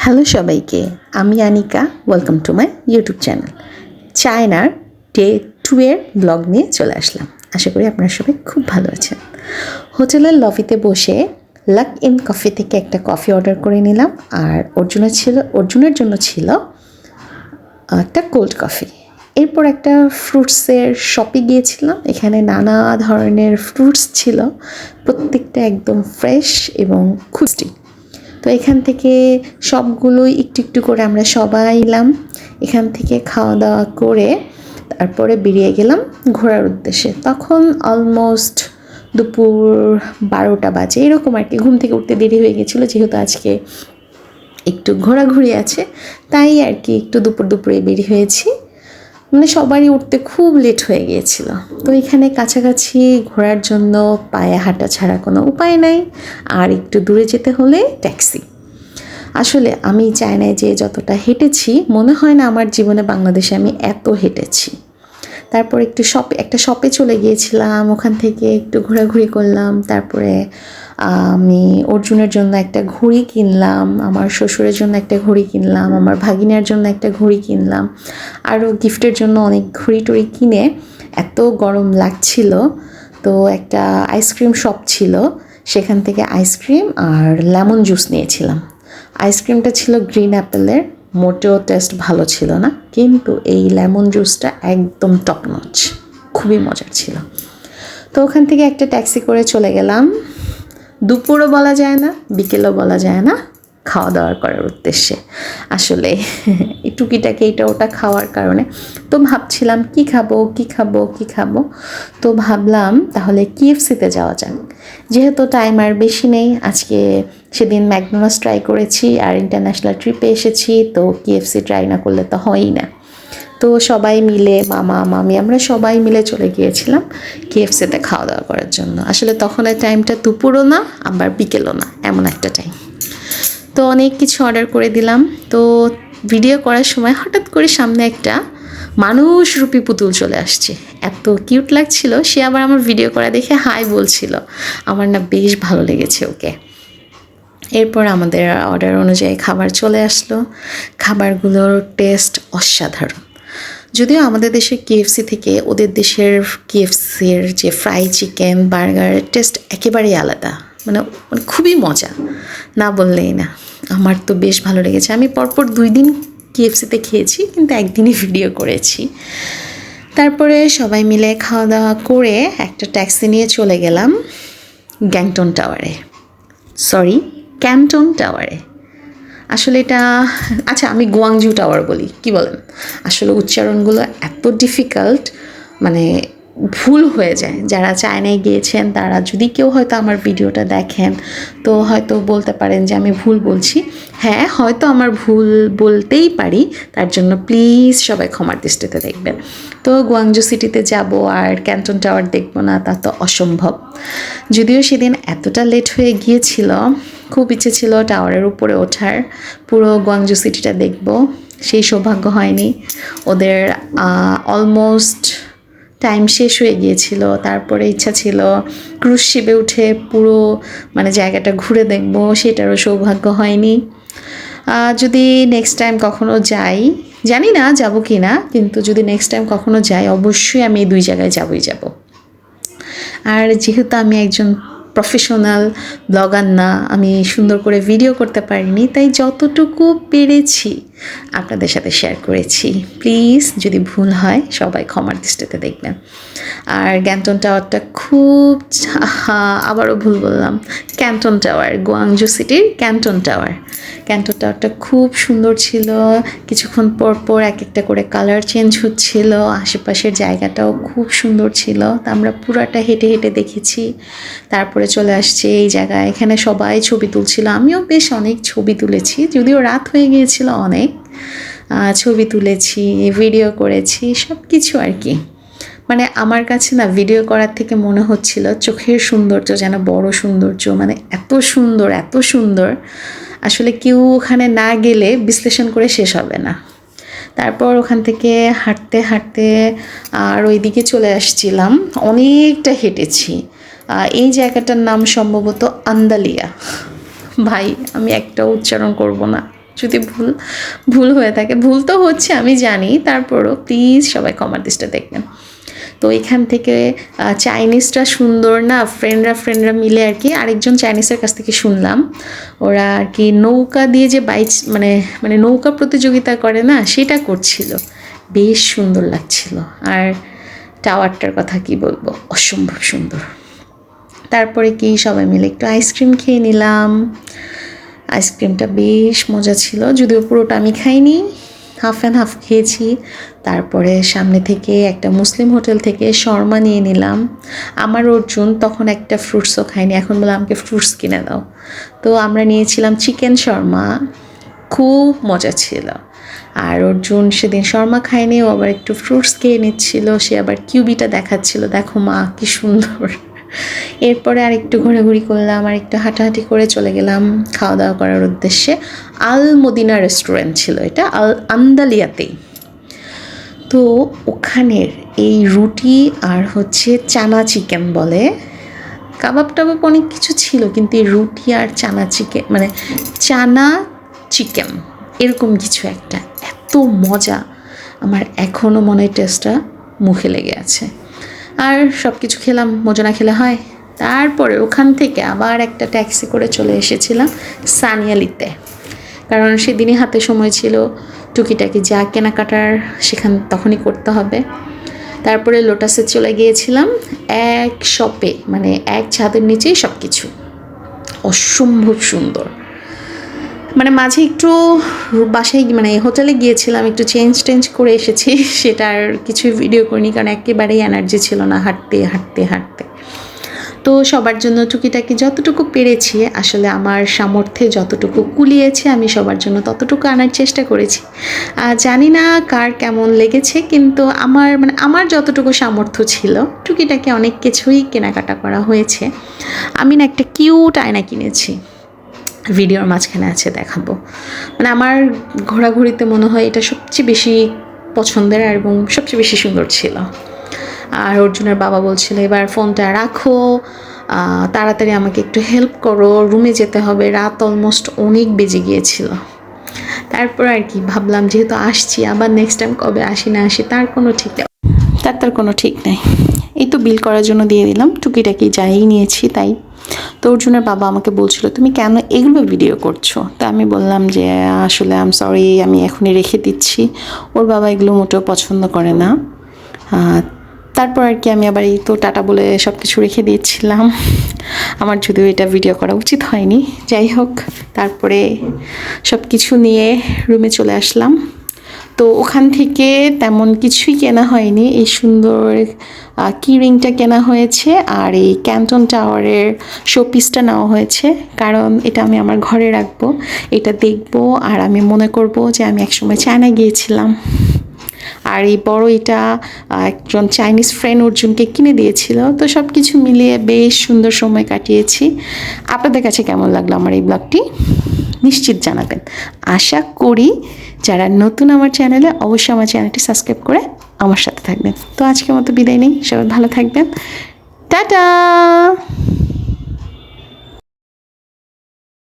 Hello সবাইকে, আমি Anika. Welcome to my YouTube channel. চায়নার ডে 2 এর ব্লগ নিয়ে চলে আসলাম। আশা করি আপনারা সবাই খুব ভালো আছেন। হোটেলের লবিতে বসে লাক ইন কফি থেকে একটা কফি অর্ডার করে নিলাম, আর অর্জুনের জন্য ছিল একটা কোল্ড কফি। এরপর একটা ফ্রুটসের শপে গিয়েছিলাম। এখানে নানা ধরনের ফ্রুটস ছিল, প্রত্যেকটা একদম ফ্রেশ এবং খুশি। তো এখান থেকে সবগুলোই একটু একটু করে আমরা সবাই এলাম। এখান থেকে খাওয়া দাওয়া করে তারপরে বেরিয়ে গেলাম ঘোরার উদ্দেশ্যে। তখন অলমোস্ট দুপুর 12টা বাজে এরকম আর কি। ঘুম থেকে উঠতে দেরি হয়ে গেছিলো, যেহেতু আজকে একটু ঘোরাঘুরি আছে, তাই আর কি একটু দুপুরে বেরিয়ে হয়েছি। মানে সবারই উঠতে খুব লেট হয়ে গিয়েছিল। তো এখানে কাছাকাছি ঘোরার জন্য পায়ে হাঁটা ছাড়া কোনো উপায় নাই, আর একটু দূরে যেতে হলে ট্যাক্সি। আসলে আমি চায়নায় যে যতটা হেঁটেছি, মনে হয় না আমার জীবনে বাংলাদেশে আমি এত হেঁটেছি। তারপর একটা শপে চলে গিয়েছিলাম, ওখান থেকে একটু ঘোরাঘুরি করলাম। তারপরে আমি অর্জুনের জন্য একটা ঘড়ি কিনলাম, আমার শ্বশুরের জন্য একটা ঘড়ি কিনলাম, আমার ভাগিনার জন্য একটা ঘড়ি কিনলাম, আরও গিফটের জন্য অনেক ঘড়ি টড়ি কিনে এত গরম লাগছিল। তো একটা আইসক্রিম শপ ছিল, সেখান থেকে আইসক্রিম আর লেমন জুস নিয়েছিলাম। আইসক্রিমটা ছিল গ্রিন অ্যাপেলের, মোটেও টেস্ট ভালো ছিল না, কিন্তু এই লেমন জুসটা একদম টপ নচ, খুবই মজার ছিল। তো ওখান থেকে একটা ট্যাক্সি করে চলে গেলাম। দুপুরও বলা যায় না, বিকেলও বলা যায় না, খাওয়া দাওয়া করার উদ্দেশ্যে। আসলে টুকিটাকি এটা ওটা খাওয়ার কারণে তো ভাবছিলাম কি খাবো। তো ভাবলাম তাহলে KFC-তে যাওয়া যাক, যেহেতু টাইম আর বেশি নেই। আজকে সেদিন ম্যাকডোনাল্ডস ট্রাই করেছি আর ইন্টারন্যাশনাল ট্রিপে এসেছি, তো KFC ট্রাই না করলে তো হয়ই না। তো সবাই মিলে, মামা মামি, আমরা সবাই মিলে চলে গিয়েছিলাম KFC-তে খাওয়া দাওয়া করার জন্য। আসলে তখন এই টাইমটা দুপুরও না আবার বিকেলও না, এমন একটা টাইম। তো অনেক কিছু অর্ডার করে দিলাম। তো ভিডিও করার সময় হঠাৎ করে সামনে একটা মানুষরূপী পুতুল চলে আসছে, এত কিউট লাগছিল। সে আবার আমার ভিডিও করা দেখে হাই বলছিল, আমার না বেশ ভালো লেগেছে ওকে। এরপর আমাদের অর্ডার অনুযায়ী খাবার চলে আসলো। খাবারগুলোর টেস্ট অসাধারণ। যদিও আমাদের দেশের KFC থেকে ওদের দেশের KFC-র যে ফ্রাই চিকেন, বার্গারের টেস্ট একেবারেই আলাদা, মানে খুবই মজা, না বললেই না। আমার তো বেশ ভালো লেগেছে। আমি পরপর 2 দিন KFC-তে খেয়েছি, কিন্তু একদিনই ভিডিও করেছি। তারপরে সবাই মিলে খাওয়া দাওয়া করে একটা ট্যাক্সি নিয়ে চলে গেলাম ক্যান্টন টাওয়ারে। আসলে এটা, আচ্ছা আমি গুয়াংজু টাওয়ার বলি, কি বলেন? আসলে উচ্চারণগুলো এত ডিফিকাল্ট, মানে ভুল হয়ে যায়। যারা চায়নায় গিয়েছেন তারা যদি কেউ হয়তো আমার ভিডিওটা দেখেন, তো হয়তো বলতে পারেন যে আমি ভুল বলছি। হ্যাঁ, হয়তো আমার ভুল বলতেই পারি, তার জন্য প্লিজ সবাই ক্ষমার দৃষ্টিতে দেখবেন। তো গুয়াংজু সিটিতে যাব আর ক্যান্টন টাওয়ার দেখব না, তা তো অসম্ভব। যদিও সেদিন এতটা লেট হয়ে গিয়েছিল, খুব ইচ্ছে ছিল টাওয়ারের উপরে ওঠার, পুরো গুয়াংজু সিটিটা দেখব, সেই সৌভাগ্য হয়নি। ওদের অলমোস্ট টাইম শেষ হয়ে গিয়েছিল। তারপরে ইচ্ছা ছিল ক্রুজ শিপে উঠে পুরো মানে জায়গাটা ঘুরে দেখব, সেটারও সৌভাগ্য হয়নি। যদি নেক্সট টাইম কখনো যাই, জানি না যাব কি না, কিন্তু যদি নেক্সট টাইম কখনো যাই অবশ্যই আমি এই 2 জায়গায় যাব। আর যেহেতু আমি একজন প্রফেশনাল ব্লগার না, আমি সুন্দর করে ভিডিও করতে পারিনি, তাই যতটুকু পেরেছি আপনাদের সাথে শেয়ার করেছি। প্লিজ যদি ভুল হয় সবাই ক্ষমার দৃষ্টিতে দেখবেন। আর ক্যান্টন টাওয়ারটা খুব, আবারও ভুল বললাম, ক্যান্টন টাওয়ার, গুয়াংজু সিটির ক্যান্টন টাওয়ারটা খুব সুন্দর ছিল। কিছুক্ষণ পর এক একটা করে কালার চেঞ্জ হচ্ছিল, আশেপাশের জায়গাটাও খুব সুন্দর ছিল। তা আমরা পুরাটা হেঁটে দেখেছি। তারপরে চলে আসছে এই জায়গায়, এখানে সবাই ছবি তুলছিল, আমিও বেশ অনেক ছবি তুলেছি, যদিও রাত হয়ে গিয়েছিল অনেক। ছবি তুলেছি, ভিডিও করেছি, সব কিছু আর কি। মানে আমার কাছে না ভিডিও করার থেকে মনে হচ্ছিল চোখের সৌন্দর্য যেন বড় সৌন্দর্য, মানে এত সুন্দর, আসলে কেউ ওখানে না গেলে বিশ্লেষণ করে শেষ হবে না। তারপর ওখান থেকে হাঁটতে আর ওইদিকে চলে আসছিলাম, অনেকটা হেঁটেছি। এই জায়গাটার নাম সম্ভবত আন্দালিয়া। ভাই আমি একটা উচ্চারণ করব না, যদি ভুল হয়ে থাকে, ভুল তো হচ্ছে আমি জানি, তারপরও প্লিজ সবাই ক্ষমার দৃষ্টিতে দেখবেন। তো এখান থেকে চাইনিজটা সুন্দর না, ফ্রেন্ডরা মিলে আর কি, আরেকজন চাইনিজের কাছ থেকে শুনলাম ওরা আর কি নৌকা দিয়ে যে বাইচ মানে নৌকা প্রতিযোগিতা করে না, সেটা করছিল, বেশ সুন্দর লাগছিল। আর টাওয়ারটার কথা কি বলবো, অসম্ভব সুন্দর। তারপরে কি সবাই মিলে একটু আইসক্রিম খেয়ে নিলাম, আইসক্রিমটা বেশ মজা ছিল, যদিও পুরোটা আমি খাইনি, হাফ অ্যান্ড হাফ খেয়েছি। তারপরে সামনে থেকে একটা মুসলিম হোটেল থেকে শর্মা নিয়ে নিলাম। আমার অর্জুন তখন একটা ফ্রুটসও খায়নি, এখন বলে আমাকে ফ্রুটস কিনে দাও। তো আমরা নিয়েছিলাম চিকেন শর্মা, খুব মজা ছিল। আর অর্জুন সেদিন শর্মা খায়নি, ও আবার একটু ফ্রুটস খেয়ে নিচ্ছিল, সে আবার কিউবিটা দেখাচ্ছিল, দেখো মা কি সুন্দর। এরপরে আর একটু ঘোরাঘুরি করলাম, আর একটু হাঁটাহাঁটি করে চলে গেলাম খাওয়া দাওয়া করার উদ্দেশ্যে। আল মদিনা রেস্টুরেন্ট ছিল এটা, আন্দালিয়াতেই। তো ওখানের এই রুটি আর হচ্ছে চানা চিকেন বলে, কাবাব টাবাব অনেক কিছু ছিল, কিন্তু এই রুটি আর চানা চিকেন মানে চানা চিকেন এরকম কিছু একটা, এত মজা, আমার এখনও মনে হয় টেস্টটা মুখে লেগে আছে। আর সব কিছু খেলাম, মজা না খেলে হয়। তারপরে ওখান থেকে আবার একটা ট্যাক্সি করে চলে এসেছিলাম সানিয়ালিতে, কারণ সেদিনই হাতে সময় ছিল, টুকিটাকি যা কেনাকাটার তখনই করতে হবে। তারপরে লোটাসে চলে গিয়েছিলাম, এক শপে মানে এক ছাদের নিচেই সব কিছু, অসম্ভব সুন্দর। মানে মাঝে একটু বাসায় মানে হোটেলে গিয়েছিলাম, একটু চেঞ্জ করে এসেছি, সেটার কিছুই ভিডিও করিনি, কারণ একেবারেই এনার্জি ছিল না হাঁটতে। তো সবার জন্য টুকিটাকি যতটুকু পেরেছি, আসলে আমার সামর্থ্যে যতটুকু কুলিয়েছে আমি সবার জন্য ততটুকু আনার চেষ্টা করেছি। জানি না কার কেমন লেগেছে, কিন্তু আমার যতটুকু সামর্থ্য ছিল টুকিটাকি অনেক কিছুই কেনাকাটা করা হয়েছে। আমি না একটা কিউট আয়না কিনেছি, ভিডিওর মাঝখানে আছে, দেখাবো। মানে আমার ঘোরাঘুরিতে মনে হয় এটা সবচেয়ে বেশি পছন্দের এবং সবচেয়ে বেশি সুন্দর ছিল। আর অর্জুনের বাবা বলছিল এবার ফোনটা রাখো, তাড়াতাড়ি আমাকে একটু হেল্প করো, রুমে যেতে হবে, রাত অলমোস্ট অনেক বেজে গিয়েছিল। তারপর আর কি ভাবলাম যেহেতু আসছি, আবার নেক্সট টাইম কবে আসি না আসি তার কোনো ঠিক নেই। এই তো বিল করার জন্য দিয়ে দিলাম, টুকিটাকি যাই নিয়েছি তাই। তো অর্জুনের বাবা আমাকে বলছিল তুমি কেন এগুলো ভিডিও করছো, তা আমি বললাম যে আসলে আই এম সরি, আমি এখনই রেখে দিচ্ছি। ওর বাবা এগুলো মোটেও পছন্দ করে না। তারপর আর কি আমি আবার এই তো টাটা বলে সব কিছু রেখে দিয়েছিলাম। আমার যদিও এটা ভিডিও করা উচিত হয়নি, যাই হোক। তারপরে সব কিছু নিয়ে রুমে চলে আসলাম। তো ওখান থেকে তেমন কিছুই কেনা হয়নি, এই সুন্দর কি রিংটা কেনা হয়েছে, আর এই ক্যান্টন টাওয়ারের শোপিসটা নেওয়া হয়েছে, কারণ এটা আমি আমার ঘরে রাখবো, এটা দেখবো, আর আমি মনে করব যে আমি একসময় চায়না গিয়েছিলাম। আর এই বড় এটা একজন চাইনিজ ফ্রেন্ড অর্জুনকে কিনে দিয়েছিল। তো সব কিছু মিলিয়ে বেশ সুন্দর সময় কাটিয়েছি। আপনাদের কাছে কেমন লাগলো আমার এই ব্লগটি নিশ্চিত জানাবেন। আশা করি যারা নতুন আমার চ্যানেলে, অবশ্যই আমার চ্যানেলটি সাবস্ক্রাইব করে আমার সাথে থাকবেন। তো আজকের মতো বিদায় নেই, সবাই ভালো থাকবেন, টাটা।